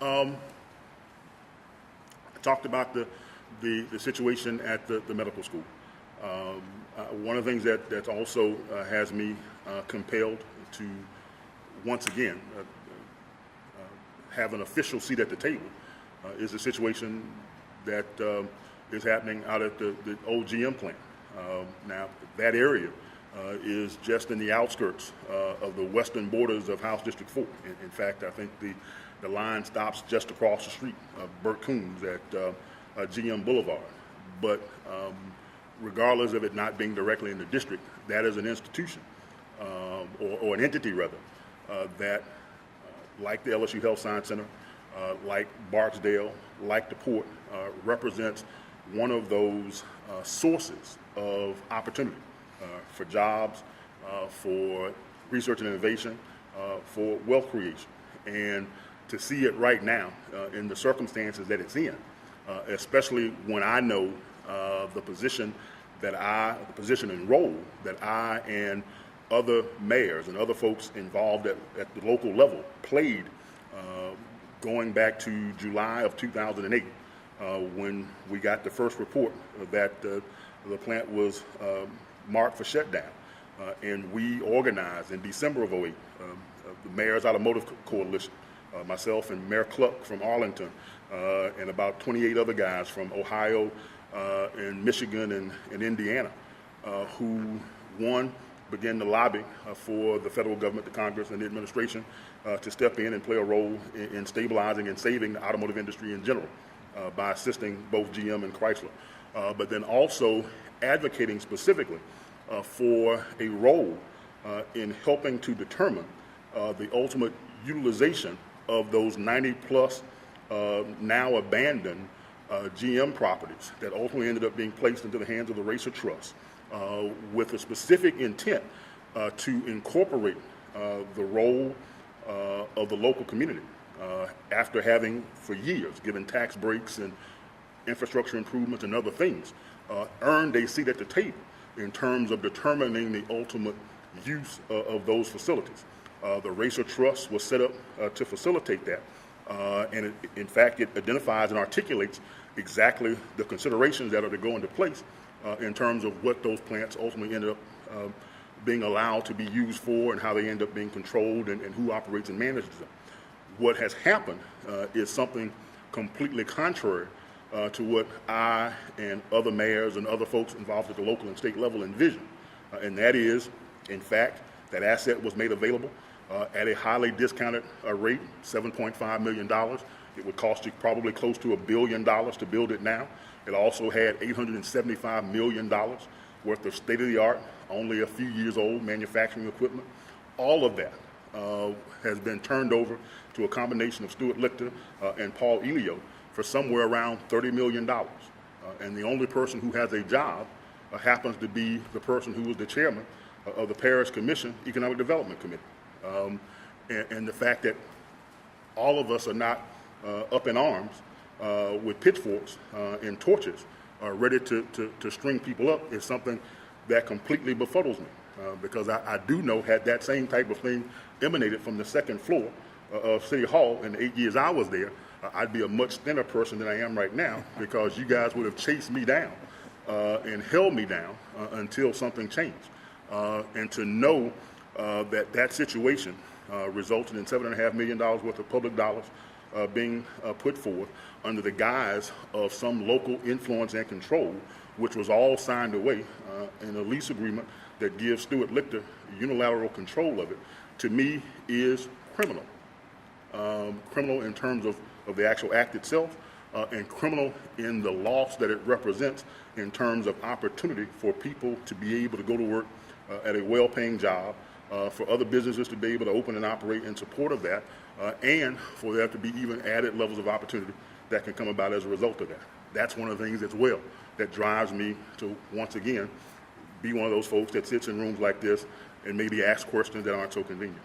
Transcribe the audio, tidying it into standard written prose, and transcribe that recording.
I talked about the situation at the medical school. One of the things that also has me compelled to once again have an official seat at the table is the situation that is happening out at the old GM plant. Now, that area is just in the outskirts of the western borders of House District 4. In fact, I think the line stops just across the street, Burt Coons at GM Boulevard. But regardless of it not being directly in the district, that is an institution, or an entity rather, that like the LSU Health Science Center, like Barksdale, like the Port, represents one of those sources of opportunity for jobs, for research and innovation, for wealth creation. And to see it right now in the circumstances that it's in, especially when I know the position and role that I and other mayors and other folks involved at the local level played going back to July of 2008 when we got the first report that the plant was marked for shutdown. And we organized in December of 2008, the Mayor's Automotive Coalition, myself and Mayor Cluck from Arlington, and about 28 other guys from Ohio and Michigan and Indiana, who, one, began to lobby for the federal government, the Congress, and the administration to step in and play a role in stabilizing and saving the automotive industry in general by assisting both GM and Chrysler, but then also advocating specifically for a role in helping to determine the ultimate utilization of those 90-plus now abandoned GM properties that ultimately ended up being placed into the hands of the Racer Trust, with a specific intent to incorporate the role of the local community after having for years given tax breaks and infrastructure improvements and other things, earned a seat at the table in terms of determining the ultimate use of those facilities. The Racer Trust was set up to facilitate that, and in fact it identifies and articulates exactly the considerations that are to go into place in terms of what those plants ultimately ended up being allowed to be used for and how they end up being controlled and who operates and manages them. What has happened is something completely contrary to what I and other mayors and other folks involved at the local and state level envisioned. And that is, in fact, that asset was made available at a highly discounted rate, $7.5 million. It would cost you probably close to $1 billion to build it now. It also had $875 million worth of state-of-the-art, only a few years old manufacturing equipment. All of that has been turned over to a combination of Stuart Lichter and Paul Elio for somewhere around $30 million. And the only person who has a job happens to be the person who was the chairman of the Parish Commission Economic Development Committee. And the fact that all of us are not up in arms with pitchforks and torches ready to string people up is something that completely befuddles me, because I do know had that same type of thing emanated from the second floor of City Hall in the 8 years I was there, I'd be a much thinner person than I am right now, because you guys would have chased me down and held me down until something changed. And to know that situation resulted in $7.5 million worth of public dollars being put forward under the guise of some local influence and control, which was all signed away in a lease agreement that gives Stuart Lichter unilateral control of it, to me is criminal. Criminal in terms of the actual act itself, and criminal in the loss that it represents in terms of opportunity for people to be able to go to work at a well-paying job, for other businesses to be able to open and operate in support of that, and for there to be even added levels of opportunity that can come about as a result of that. That's one of the things as well that drives me to, once again, be one of those folks that sits in rooms like this and maybe ask questions that aren't so convenient.